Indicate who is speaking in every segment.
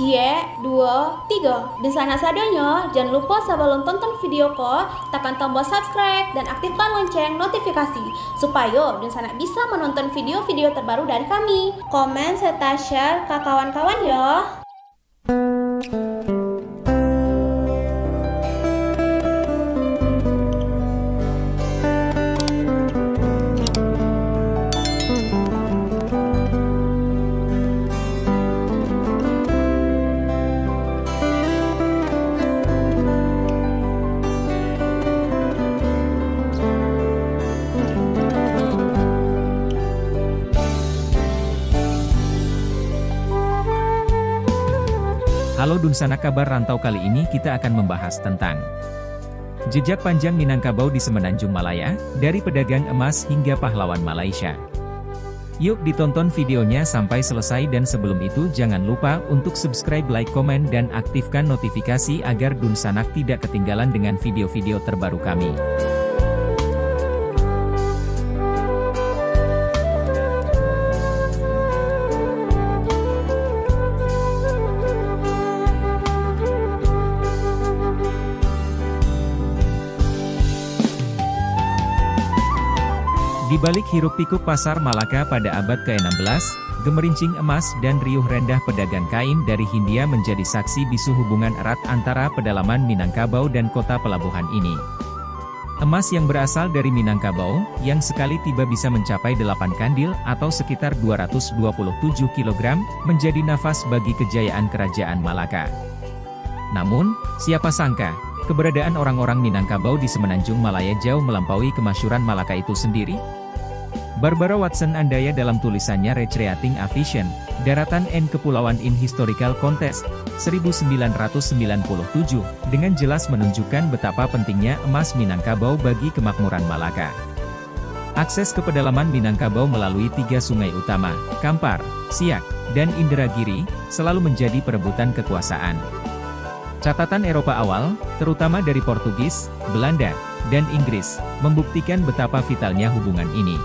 Speaker 1: Cie, 2, 3. Di sana sadanya, jangan lupa sebelum tonton video ko, tekan tombol subscribe dan aktifkan lonceng notifikasi supaya di sana bisa menonton video-video terbaru dari kami. Komen serta share ke kawan-kawan ya.
Speaker 2: Halo Dunsana, kabar rantau. Kali ini kita akan membahas tentang jejak panjang Minangkabau di Semenanjung Malaya, dari pedagang emas hingga pahlawan Malaysia. Yuk ditonton videonya sampai selesai, dan sebelum itu jangan lupa untuk subscribe, like, komen, dan aktifkan notifikasi agar Dunsanak tidak ketinggalan dengan video-video terbaru kami. Di balik hiruk-pikuk pasar Malaka pada abad ke-16, gemerincing emas dan riuh rendah pedagang kain dari Hindia menjadi saksi bisu hubungan erat antara pedalaman Minangkabau dan kota pelabuhan ini. Emas yang berasal dari Minangkabau, yang sekali tiba bisa mencapai 8 kandil atau sekitar 227 kg, menjadi nafas bagi kejayaan kerajaan Malaka. Namun, siapa sangka, keberadaan orang-orang Minangkabau di Semenanjung Malaya jauh melampaui kemasyhuran Malaka itu sendiri. Barbara Watson Andaya dalam tulisannya Recreating a Vision, Daratan and Kepulauan in Historical Context, 1997, dengan jelas menunjukkan betapa pentingnya emas Minangkabau bagi kemakmuran Malaka. Akses ke pedalaman Minangkabau melalui 3 sungai utama, Kampar, Siak, dan Indragiri, selalu menjadi perebutan kekuasaan. Catatan Eropa awal, terutama dari Portugis, Belanda, dan Inggris, membuktikan betapa vitalnya hubungan ini.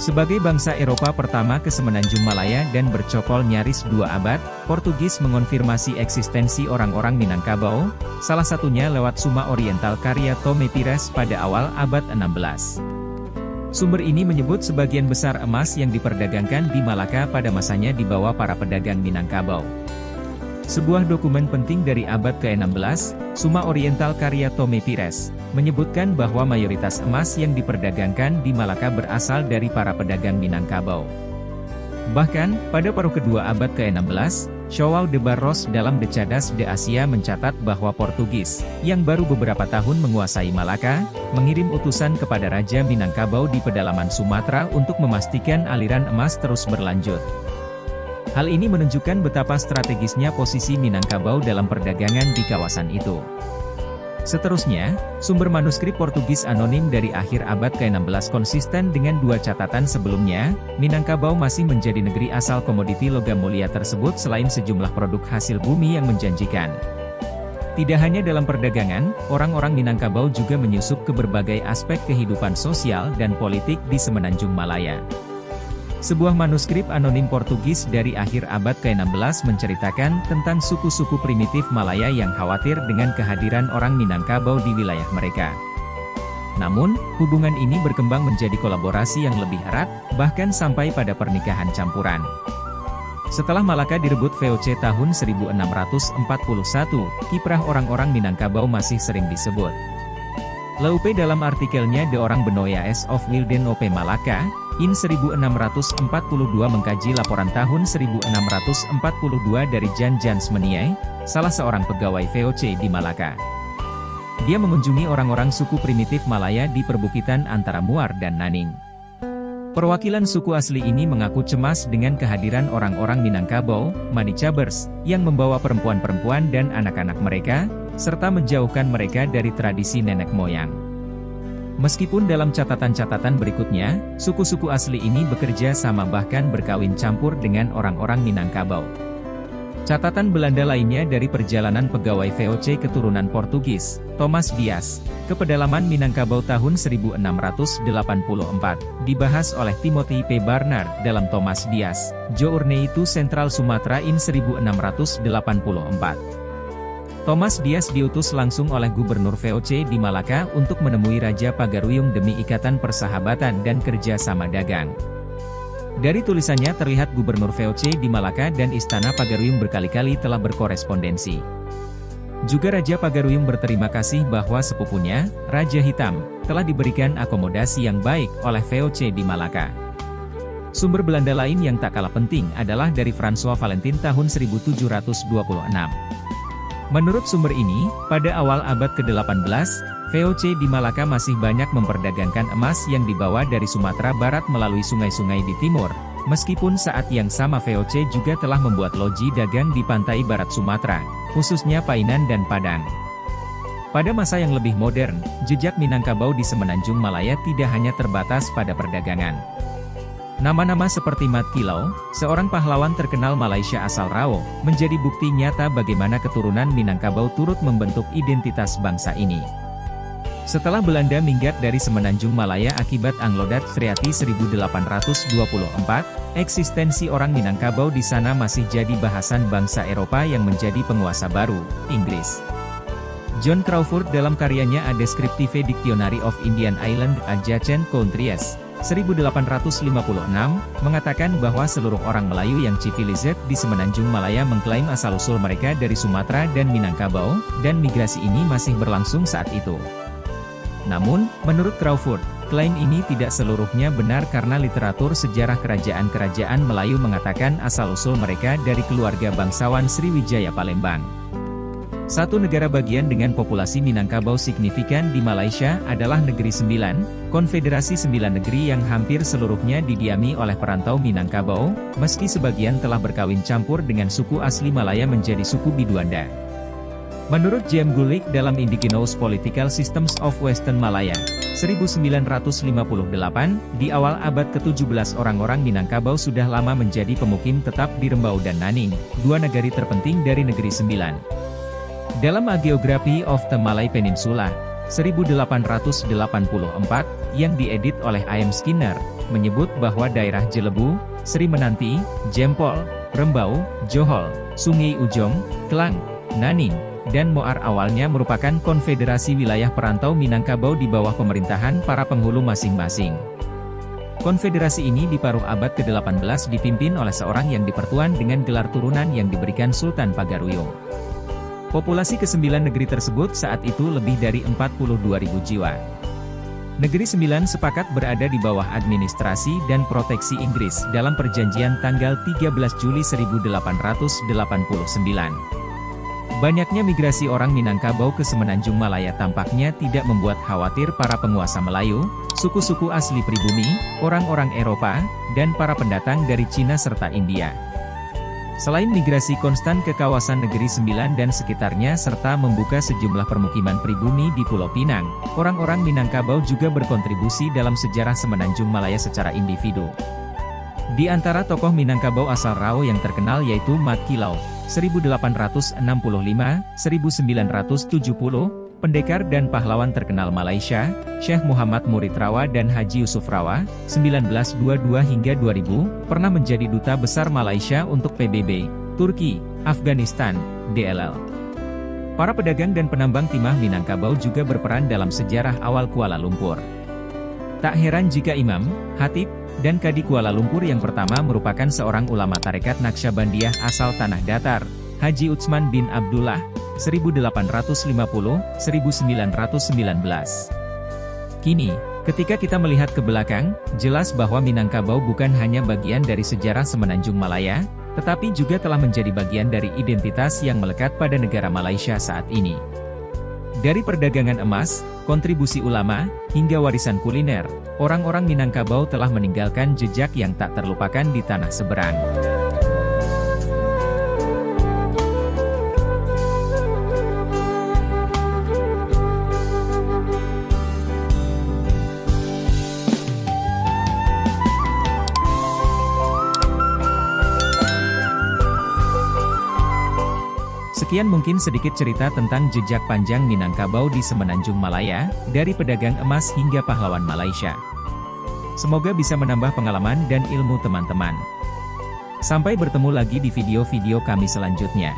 Speaker 2: Sebagai bangsa Eropa pertama ke Semenanjung Malaya dan bercokol nyaris 2 abad, Portugis mengonfirmasi eksistensi orang-orang Minangkabau, salah satunya lewat Suma Oriental karya Tome Pires pada awal abad 16. Sumber ini menyebut sebagian besar emas yang diperdagangkan di Malaka pada masanya dibawa para pedagang Minangkabau. Sebuah dokumen penting dari abad ke-16, Suma Oriental karya Tome Pires, menyebutkan bahwa mayoritas emas yang diperdagangkan di Malaka berasal dari para pedagang Minangkabau. Bahkan, pada paruh kedua abad ke-16, João de Barros dalam Decadas de Asia mencatat bahwa Portugis, yang baru beberapa tahun menguasai Malaka, mengirim utusan kepada Raja Minangkabau di pedalaman Sumatera untuk memastikan aliran emas terus berlanjut. Hal ini menunjukkan betapa strategisnya posisi Minangkabau dalam perdagangan di kawasan itu. Seterusnya, sumber manuskrip Portugis anonim dari akhir abad ke-16 konsisten dengan 2 catatan sebelumnya, Minangkabau masih menjadi negeri asal komoditi logam mulia tersebut selain sejumlah produk hasil bumi yang menjanjikan. Tidak hanya dalam perdagangan, orang-orang Minangkabau juga menyusup ke berbagai aspek kehidupan sosial dan politik di Semenanjung Malaya. Sebuah manuskrip anonim Portugis dari akhir abad ke-16 menceritakan tentang suku-suku primitif Malaya yang khawatir dengan kehadiran orang Minangkabau di wilayah mereka. Namun, hubungan ini berkembang menjadi kolaborasi yang lebih erat, bahkan sampai pada pernikahan campuran. Setelah Malaka direbut VOC tahun 1641, kiprah orang-orang Minangkabau masih sering disebut. Laupe dalam artikelnya The Orang Benoyes of Wilden Op Malaka, in 1642 mengkaji laporan tahun 1642 dari Jan Jans Meniai, salah seorang pegawai VOC di Malaka. Dia mengunjungi orang-orang suku primitif Malaya di perbukitan antara Muar dan Naning. Perwakilan suku asli ini mengaku cemas dengan kehadiran orang-orang Minangkabau, Madicabers, yang membawa perempuan-perempuan dan anak-anak mereka, serta menjauhkan mereka dari tradisi nenek moyang. Meskipun dalam catatan-catatan berikutnya, suku-suku asli ini bekerja sama bahkan berkawin campur dengan orang-orang Minangkabau. Catatan Belanda lainnya dari perjalanan pegawai VOC keturunan Portugis, Thomas Dias, ke pedalaman Minangkabau tahun 1684, dibahas oleh Timothy P. Barnard dalam Thomas Dias, Journey to Central Sumatra in 1684. Thomas Dias diutus langsung oleh Gubernur VOC di Malaka untuk menemui Raja Pagaruyung demi ikatan persahabatan dan kerjasama dagang. Dari tulisannya terlihat Gubernur VOC di Malaka dan Istana Pagaruyung berkali-kali telah berkorespondensi. Juga Raja Pagaruyung berterima kasih bahwa sepupunya, Raja Hitam, telah diberikan akomodasi yang baik oleh VOC di Malaka. Sumber Belanda lain yang tak kalah penting adalah dari François Valentin tahun 1726. Menurut sumber ini, pada awal abad ke-18, VOC di Malaka masih banyak memperdagangkan emas yang dibawa dari Sumatera Barat melalui sungai-sungai di timur, meskipun saat yang sama VOC juga telah membuat loji dagang di pantai barat Sumatera, khususnya Painan dan Padang. Pada masa yang lebih modern, jejak Minangkabau di Semenanjung Malaya tidak hanya terbatas pada perdagangan. Nama-nama seperti Mat Kilau, seorang pahlawan terkenal Malaysia asal Rao, menjadi bukti nyata bagaimana keturunan Minangkabau turut membentuk identitas bangsa ini. Setelah Belanda minggat dari Semenanjung Malaya akibat Anglo-Dutch Treaty 1824, eksistensi orang Minangkabau di sana masih jadi bahasan bangsa Eropa yang menjadi penguasa baru, Inggris. John Crawford dalam karyanya A Descriptive Dictionary of Indian Island Adjacent Countries, 1856, mengatakan bahwa seluruh orang Melayu yang civilized di Semenanjung Malaya mengklaim asal-usul mereka dari Sumatera dan Minangkabau, dan migrasi ini masih berlangsung saat itu. Namun, menurut Crawford, klaim ini tidak seluruhnya benar karena literatur sejarah kerajaan-kerajaan Melayu mengatakan asal-usul mereka dari keluarga bangsawan Sriwijaya Palembang. Satu negara bagian dengan populasi Minangkabau signifikan di Malaysia adalah Negeri Sembilan, konfederasi 9 negeri yang hampir seluruhnya didiami oleh perantau Minangkabau, meski sebagian telah berkawin campur dengan suku asli Malaya menjadi suku Biduanda. Menurut James Gulick dalam Indigenous Political Systems of Western Malaya, 1958, di awal abad ke-17 orang-orang Minangkabau sudah lama menjadi pemukim tetap di Rembau dan Naning, dua negari terpenting dari Negeri Sembilan. Dalam A Geography of the Malay Peninsula, 1884, yang diedit oleh I.M. Skinner, menyebut bahwa daerah Jelebu, Sri Menanti, Jempol, Rembau, Johol, Sungai Ujong, Klang, Naning, dan Moar awalnya merupakan konfederasi wilayah perantau Minangkabau di bawah pemerintahan para penghulu masing-masing. Konfederasi ini di paruh abad ke-18 dipimpin oleh seorang yang dipertuan dengan gelar turunan yang diberikan Sultan Pagaruyung. Populasi ke-9 negeri tersebut saat itu lebih dari 42.000 jiwa. Negeri Sembilan sepakat berada di bawah administrasi dan proteksi Inggris dalam perjanjian tanggal 13 Juli 1889. Banyaknya migrasi orang Minangkabau ke Semenanjung Malaya tampaknya tidak membuat khawatir para penguasa Melayu, suku-suku asli pribumi, orang-orang Eropa, dan para pendatang dari Cina serta India. Selain migrasi konstan ke kawasan Negeri Sembilan dan sekitarnya serta membuka sejumlah permukiman pribumi di Pulau Pinang, orang-orang Minangkabau juga berkontribusi dalam sejarah Semenanjung Malaya secara individu. Di antara tokoh Minangkabau asal Rao yang terkenal yaitu Mat Kilau, 1865-1970, pendekar dan pahlawan terkenal Malaysia, Syekh Muhammad Murid Rawa dan Haji Yusuf Rawa, 1922 hingga 2000, pernah menjadi duta besar Malaysia untuk PBB, Turki, Afghanistan, DLL. Para pedagang dan penambang timah Minangkabau juga berperan dalam sejarah awal Kuala Lumpur. Tak heran jika Imam, Khatib, dan Kadi Kuala Lumpur yang pertama merupakan seorang ulama tarekat Naqsyabandiyah asal Tanah Datar, Haji Utsman bin Abdullah, 1850-1919. Kini, ketika kita melihat ke belakang, jelas bahwa Minangkabau bukan hanya bagian dari sejarah Semenanjung Malaya, tetapi juga telah menjadi bagian dari identitas yang melekat pada negara Malaysia saat ini. Dari perdagangan emas, kontribusi ulama, hingga warisan kuliner, orang-orang Minangkabau telah meninggalkan jejak yang tak terlupakan di tanah seberang. Sekian mungkin sedikit cerita tentang jejak panjang Minangkabau di Semenanjung Malaya, dari pedagang emas hingga pahlawan Malaysia. Semoga bisa menambah pengalaman dan ilmu teman-teman. Sampai bertemu lagi di video-video kami selanjutnya.